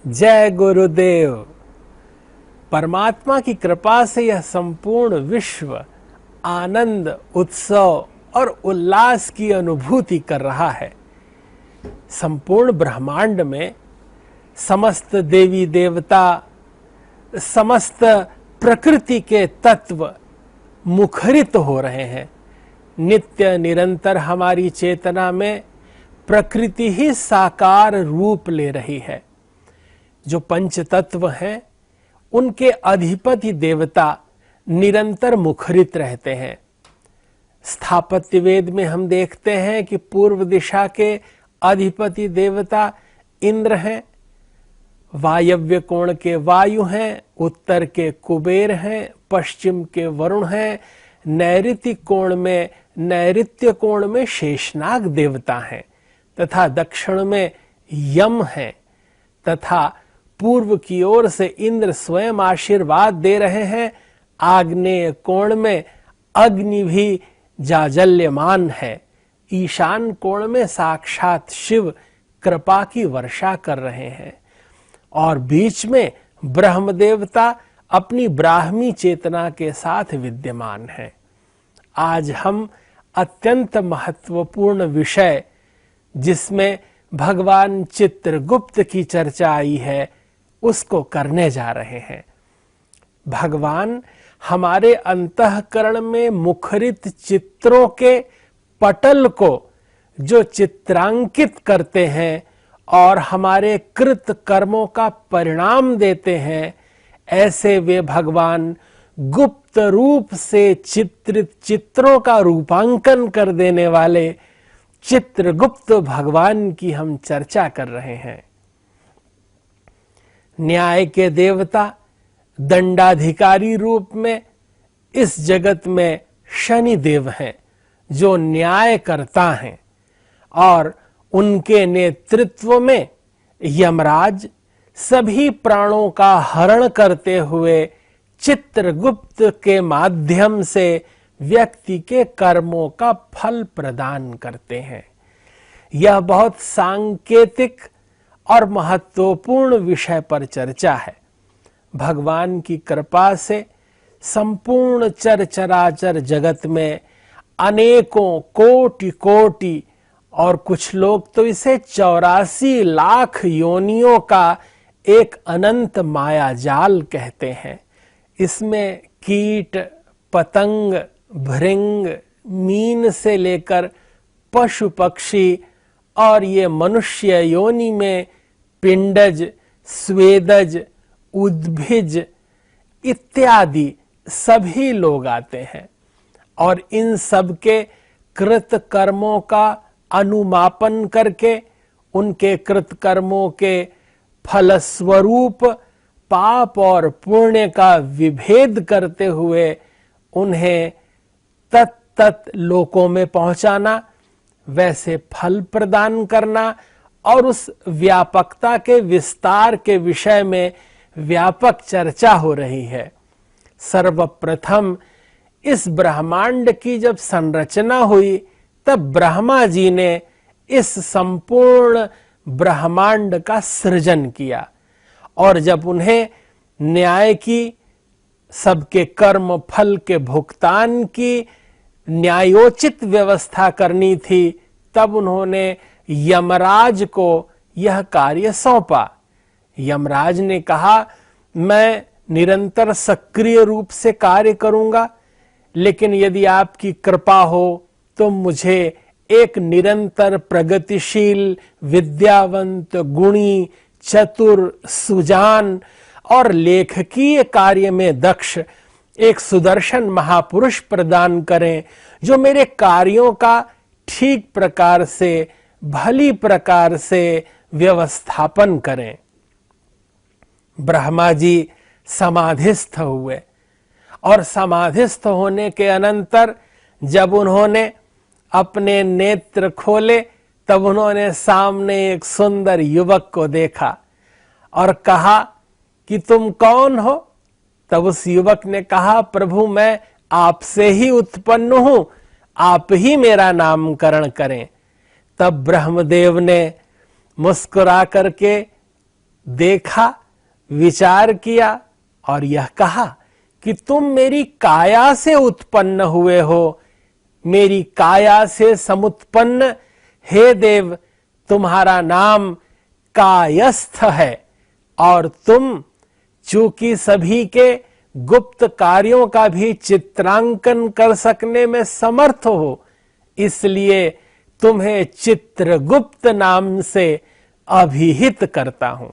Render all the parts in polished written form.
जय गुरुदेव। परमात्मा की कृपा से यह संपूर्ण विश्व आनंद, उत्सव और उल्लास की अनुभूति कर रहा है। संपूर्ण ब्रह्मांड में समस्त देवी देवता, समस्त प्रकृति के तत्व मुखरित हो रहे हैं। नित्य निरंतर हमारी चेतना में प्रकृति ही साकार रूप ले रही है। जो पंच तत्व हैं उनके अधिपति देवता निरंतर मुखरित रहते हैं। स्थापत्य वेद में हम देखते हैं कि पूर्व दिशा के अधिपति देवता इंद्र हैं, वायव्य कोण के वायु हैं, उत्तर के कुबेर हैं, पश्चिम के वरुण हैं, नैऋत्य कोण में शेषनाग देवता हैं तथा दक्षिण में यम हैं तथा पूर्व की ओर से इंद्र स्वयं आशीर्वाद दे रहे हैं। आग्नेय कोण में अग्नि भी जाजल्यमान है। ईशान कोण में साक्षात शिव कृपा की वर्षा कर रहे हैं और बीच में ब्रह्म देवता अपनी ब्राह्मी चेतना के साथ विद्यमान है। आज हम अत्यंत महत्वपूर्ण विषय जिसमें भगवान चित्रगुप्त की चर्चा आई है उसको करने जा रहे हैं। भगवान हमारे अंतःकरण में मुखरित चित्रों के पटल को जो चित्रांकित करते हैं और हमारे कृत कर्मों का परिणाम देते हैं, ऐसे वे भगवान गुप्त रूप से चित्रित चित्रों का रूपांकन कर देने वाले चित्रगुप्त भगवान की हम चर्चा कर रहे हैं। न्याय के देवता दंडाधिकारी रूप में इस जगत में शनि देव हैं जो न्याय करता हैं और उनके नेतृत्व में यमराज सभी प्राणों का हरण करते हुए चित्रगुप्त के माध्यम से व्यक्ति के कर्मों का फल प्रदान करते हैं। यह बहुत सांकेतिक और महत्वपूर्ण विषय पर चर्चा है। भगवान की कृपा से संपूर्ण चराचर जगत में अनेकों कोटि और कुछ लोग तो इसे 84 लाख योनियों का एक अनंत माया जाल कहते हैं। इसमें कीट, पतंग, भृंग, मीन से लेकर पशु पक्षी और ये मनुष्य योनि में पिंडज, स्वेदज, उद्भिज इत्यादि सभी लोग आते हैं और इन सब के कृत कर्मों का अनुमापन करके उनके कृत कर्मों के फलस्वरूप पाप और पुण्य का विभेद करते हुए उन्हें तत् लोकों में पहुंचाना, वैसे फल प्रदान करना और उस व्यापकता के विस्तार के विषय में व्यापक चर्चा हो रही है। सर्वप्रथम इस ब्रह्मांड की जब संरचना हुई तब ब्रह्मा जी ने इस संपूर्ण ब्रह्मांड का सृजन किया और जब उन्हें न्याय की, सबके कर्म फल के भुगतान की न्यायोचित व्यवस्था करनी थी, तब उन्होंने यमराज को यह कार्य सौंपा। यमराज ने कहा, मैं निरंतर सक्रिय रूप से कार्य करूंगा, लेकिन यदि आपकी कृपा हो तो मुझे एक निरंतर प्रगतिशील, विद्यावंत, गुणी, चतुर, सुजान और लेखकीय कार्य में दक्ष एक सुदर्शन महापुरुष प्रदान करें जो मेरे कार्यों का ठीक प्रकार से, भली प्रकार से व्यवस्थापन करें। ब्रह्मा जी समाधिस्थ हुए और समाधिस्थ होने के अनंतर जब उन्होंने अपने नेत्र खोले तब उन्होंने सामने एक सुंदर युवक को देखा और कहा कि तुम कौन हो? तब उस युवक ने कहा, प्रभु मैं आपसे ही उत्पन्न हूं, आप ही मेरा नामकरण करें। तब ब्रह्मदेव ने मुस्कुरा करके देखा, विचार किया और यह कहा कि तुम मेरी काया से उत्पन्न हुए हो, मेरी काया से समुत्पन्न हे देव, तुम्हारा नाम कायस्थ है और तुम चूंकि सभी के गुप्त कार्यों का भी चित्रांकन कर सकने में समर्थ हो, इसलिए तुम्हें चित्रगुप्त नाम से अभिहित करता हूं।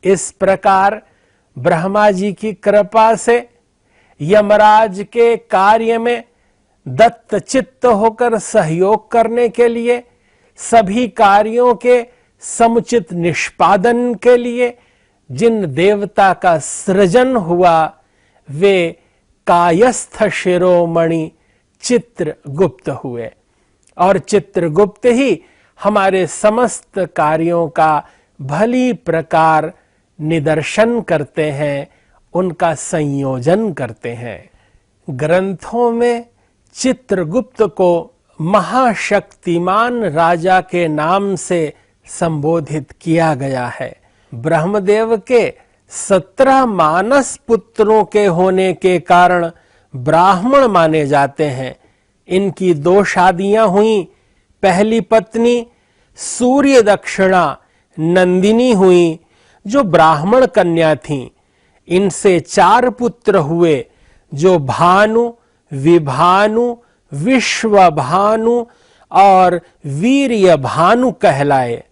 इस प्रकार ब्रह्मा जी की कृपा से यमराज के कार्य में दत्त चित्त होकर सहयोग करने के लिए, सभी कार्यों के समुचित निष्पादन के लिए जिन देवता का सृजन हुआ, वे कायस्थ शिरोमणि चित्रगुप्त हुए और चित्रगुप्त ही हमारे समस्त कार्यों का भली प्रकार निदर्शन करते हैं, उनका संयोजन करते हैं। ग्रंथों में चित्रगुप्त को महाशक्तिमान राजा के नाम से संबोधित किया गया है। ब्रह्मदेव के 17 मानस पुत्रों के होने के कारण ब्राह्मण माने जाते हैं। इनकी 2 शादियां हुई। पहली पत्नी सूर्य दक्षिणा नंदिनी हुई, जो ब्राह्मण कन्या थीं। इनसे 4 पुत्र हुए, जो भानु, विभानु, विश्वभानु और वीर्य भानु कहलाए।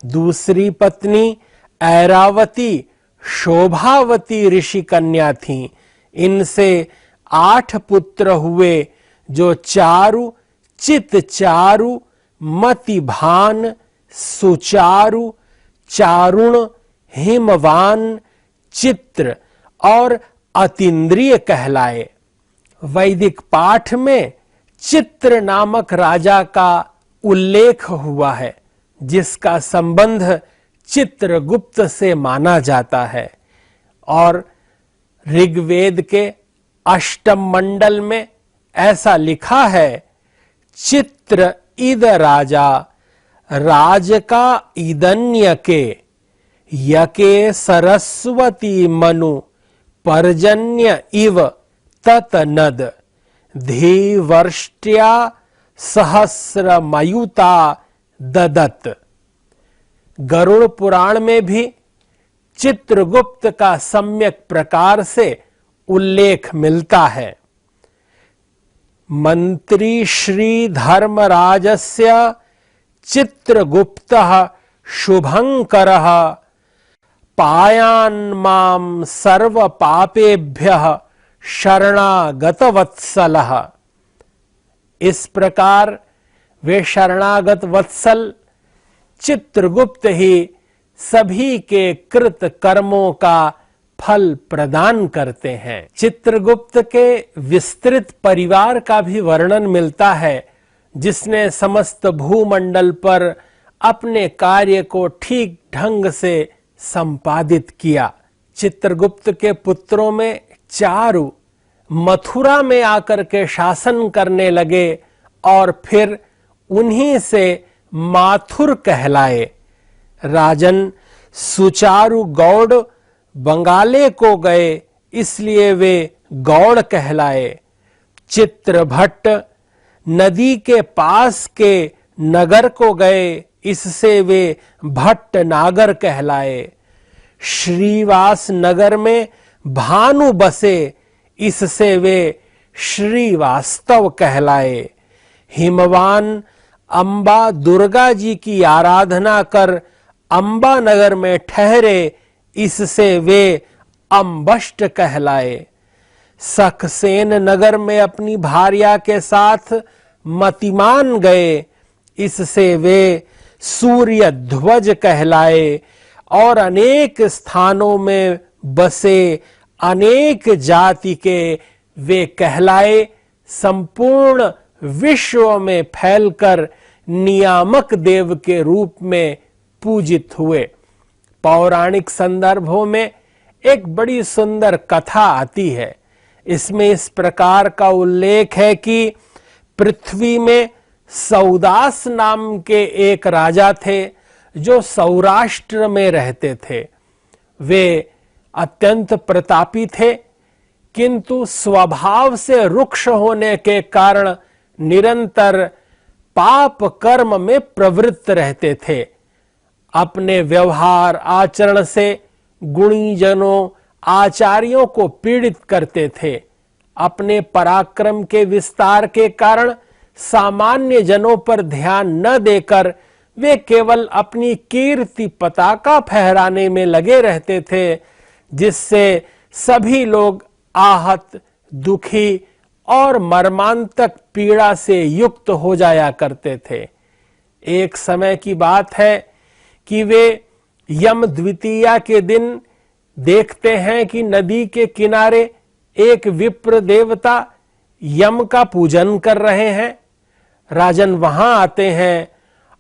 दूसरी पत्नी ऐरावती शोभावती ऋषि कन्या थीं। इनसे 8 पुत्र हुए, जो चारु, चितचारु, मतिभान, सुचारु, चारुण, हिमवान, चित्र और अतीन्द्रिय कहलाए। वैदिक पाठ में चित्र नामक राजा का उल्लेख हुआ है, जिसका संबंध चित्रगुप्त से माना जाता है। और ऋग्वेद के अष्टम मंडल में ऐसा लिखा है, चित्र इद राजा राज का इदन्य के यके सरस्वती मनु पर्जन्य इव ततनद धीवर्ष्ट्या सहस्रमयुता ददत। गरुड़ पुराण में भी चित्रगुप्त का सम्यक प्रकार से उल्लेख मिलता है। मंत्री श्री धर्मराजस्य चित्रगुप्तः शुभंकरः पायान माम सर्व पापेभ्यः शरणागत वत्सलः। इस प्रकार वे शरणागत वत्सल चित्रगुप्त ही सभी के कृत कर्मों का फल प्रदान करते हैं। चित्रगुप्त के विस्तृत परिवार का भी वर्णन मिलता है, जिसने समस्त भूमंडल पर अपने कार्य को ठीक ढंग से संपादित किया। चित्रगुप्त के पुत्रों में चारु मथुरा में आकर के शासन करने लगे और फिर उन्हीं से माथुर कहलाए। राजन सुचारु गौड़ बंगाले को गए, इसलिए वे गौड़ कहलाए। चित्रभट्ट नदी के पास के नगर को गए, इससे वे भट्ट नागर कहलाए। श्रीवास नगर में भानु बसे, इससे वे श्रीवास्तव कहलाए। हिमवान अंबा दुर्गा जी की आराधना कर अंबा नगर में ठहरे, इससे वे अंबष्ट कहलाए। सखसेन नगर में अपनी भार्या के साथ मतिमान गए, इससे वे सूर्य ध्वज कहलाए। और अनेक स्थानों में बसे अनेक जाति के वे कहलाए। संपूर्ण विश्व में फैलकर नियामक देव के रूप में पूजित हुए। पौराणिक संदर्भों में एक बड़ी सुंदर कथा आती है। इसमें इस प्रकार का उल्लेख है कि पृथ्वी में सौदास नाम के एक राजा थे, जो सौराष्ट्र में रहते थे। वे अत्यंत प्रतापी थे, किंतु स्वभाव से रुक्ष होने के कारण निरंतर पाप कर्म में प्रवृत्त रहते थे। अपने व्यवहार आचरण से गुणीजनों आचार्यों को पीड़ित करते थे। अपने पराक्रम के विस्तार के कारण सामान्य जनों पर ध्यान न देकर वे केवल अपनी कीर्ति पताका फहराने में लगे रहते थे, जिससे सभी लोग आहत, दुखी और मर्मांतक पीड़ा से युक्त हो जाया करते थे। एक समय की बात है कि वे यम द्वितीया के दिन देखते हैं कि नदी के किनारे एक विप्र देवता यम का पूजन कर रहे हैं। राजन वहां आते हैं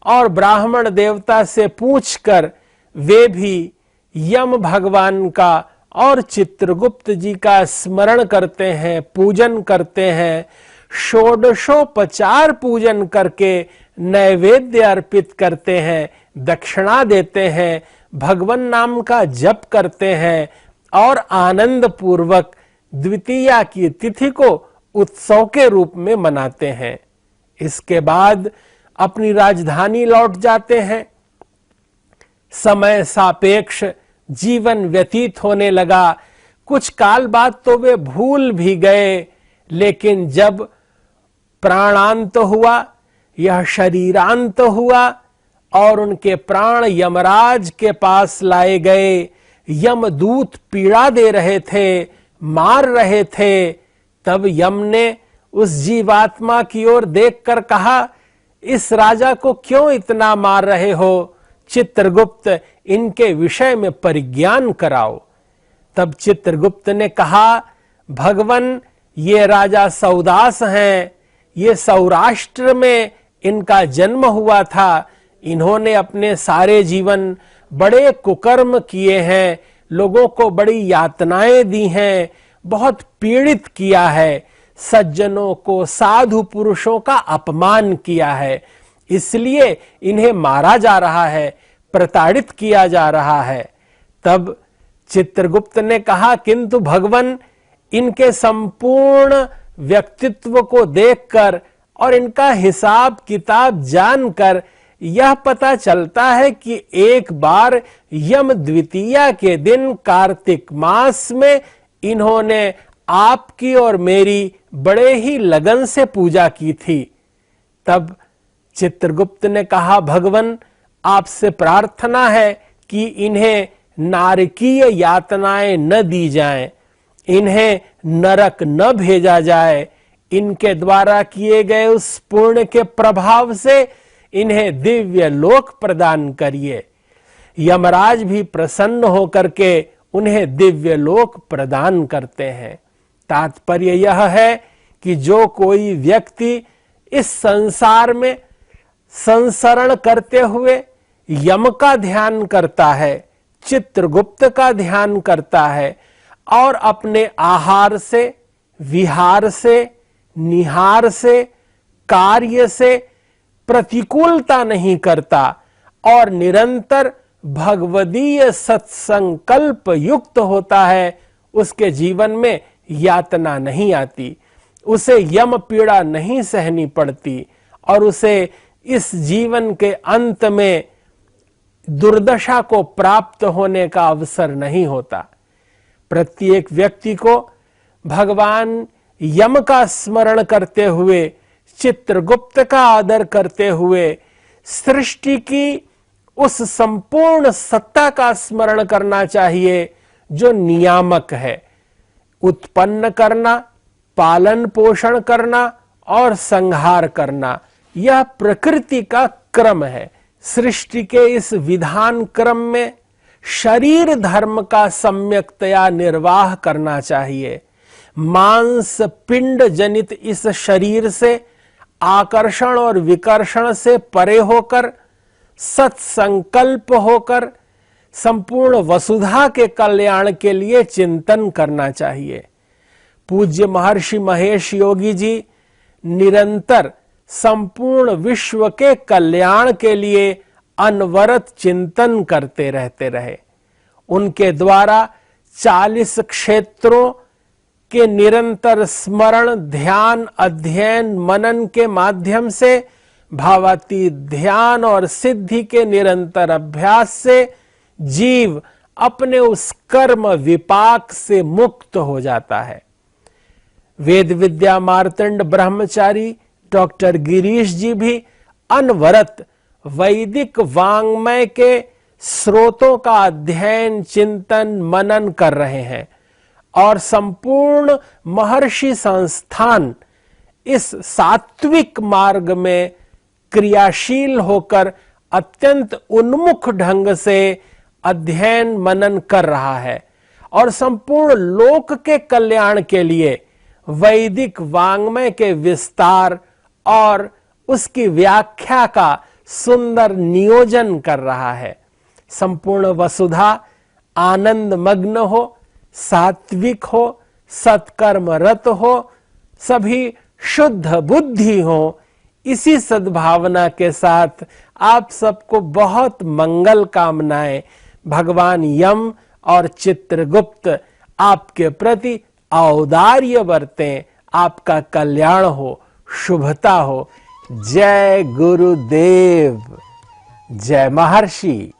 और ब्राह्मण देवता से पूछकर वे भी यम भगवान का और चित्रगुप्त जी का स्मरण करते हैं, पूजन करते हैं। षोडशोपचार पूजन करके नैवेद्य अर्पित करते हैं, दक्षिणा देते हैं, भगवान नाम का जप करते हैं और आनंद पूर्वक द्वितीया की तिथि को उत्सव के रूप में मनाते हैं। इसके बाद अपनी राजधानी लौट जाते हैं। समय सापेक्ष जीवन व्यतीत होने लगा। कुछ काल बाद तो वे भूल भी गए, लेकिन जब प्राणांत हुआ, यह शरीरांत हुआ और उनके प्राण यमराज के पास लाए गए, यमदूत पीड़ा दे रहे थे, मार रहे थे, तब यम ने उस जीवात्मा की ओर देखकर कहा, इस राजा को क्यों इतना मार रहे हो? चित्रगुप्त, इनके विषय में परिज्ञान कराओ। तब चित्रगुप्त ने कहा, भगवन, ये राजा सौदास हैं, ये सौराष्ट्र में इनका जन्म हुआ था। इन्होंने अपने सारे जीवन बड़े कुकर्म किए हैं, लोगों को बड़ी यातनाएं दी हैं, बहुत पीड़ित किया है, सज्जनों को, साधु पुरुषों का अपमान किया है, इसलिए इन्हें मारा जा रहा है, प्रताड़ित किया जा रहा है। तब चित्रगुप्त ने कहा, किंतु भगवन, इनके संपूर्ण व्यक्तित्व को देखकर और इनका हिसाब किताब जानकर यह पता चलता है कि एक बार यम द्वितीया के दिन कार्तिक मास में इन्होंने आपकी और मेरी बड़े ही लगन से पूजा की थी। तब चित्रगुप्त ने कहा, भगवन, आपसे प्रार्थना है कि इन्हें नारकीय यातनाएं न दी जाएं, इन्हें नरक न भेजा जाए, इनके द्वारा किए गए उस पुण्य के प्रभाव से इन्हें दिव्य लोक प्रदान करिए। यमराज भी प्रसन्न होकर के उन्हें दिव्य लोक प्रदान करते हैं। तात्पर्य यह है कि जो कोई व्यक्ति इस संसार में संसरण करते हुए यम का ध्यान करता है, चित्रगुप्त का ध्यान करता है और अपने आहार से, विहार से, निहार से, कार्य से प्रतिकूलता नहीं करता और निरंतर भगवदीय सत्संकल्प युक्त होता है, उसके जीवन में यातना नहीं आती, उसे यम पीड़ा नहीं सहनी पड़ती और उसे इस जीवन के अंत में दुर्दशा को प्राप्त होने का अवसर नहीं होता। प्रत्येक व्यक्ति को भगवान यम का स्मरण करते हुए, चित्रगुप्त का आदर करते हुए, सृष्टि की उस संपूर्ण सत्ता का स्मरण करना चाहिए जो नियामक है। उत्पन्न करना, पालन पोषण करना और संहार करना, यह प्रकृति का क्रम है। सृष्टि के इस विधान क्रम में शरीर धर्म का सम्यक्तया निर्वाह करना चाहिए। मांस पिंड जनित इस शरीर से आकर्षण और विकर्षण से परे होकर, सत्संकल्प होकर संपूर्ण वसुधा के कल्याण के लिए चिंतन करना चाहिए। पूज्य महर्षि महेश योगी जी निरंतर संपूर्ण विश्व के कल्याण के लिए अनवरत चिंतन करते रहते रहे। उनके द्वारा 40 क्षेत्रों के निरंतर स्मरण, ध्यान, अध्ययन, मनन के माध्यम से, भावातीत ध्यान और सिद्धि के निरंतर अभ्यास से जीव अपने उस कर्म विपाक से मुक्त हो जाता है। वेद विद्या मार्तंड ब्रह्मचारी डॉक्टर गिरीश जी भी अनवरत वैदिक वांग्मय के स्रोतों का अध्ययन, चिंतन, मनन कर रहे हैं और संपूर्ण महर्षि संस्थान इस सात्विक मार्ग में क्रियाशील होकर अत्यंत उन्मुख ढंग से अध्ययन मनन कर रहा है और संपूर्ण लोक के कल्याण के लिए वैदिक वांग्मय के विस्तार और उसकी व्याख्या का सुंदर नियोजन कर रहा है। संपूर्ण वसुधा आनंद मग्न हो, सात्विक हो, सत्कर्मरत हो, सभी शुद्ध बुद्धि हो। इसी सद्भावना के साथ आप सबको बहुत मंगल कामनाएं। भगवान यम और चित्रगुप्त आपके प्रति औदार्य बरतें, आपका कल्याण हो, शुभता हो। जय गुरुदेव, जय महर्षि।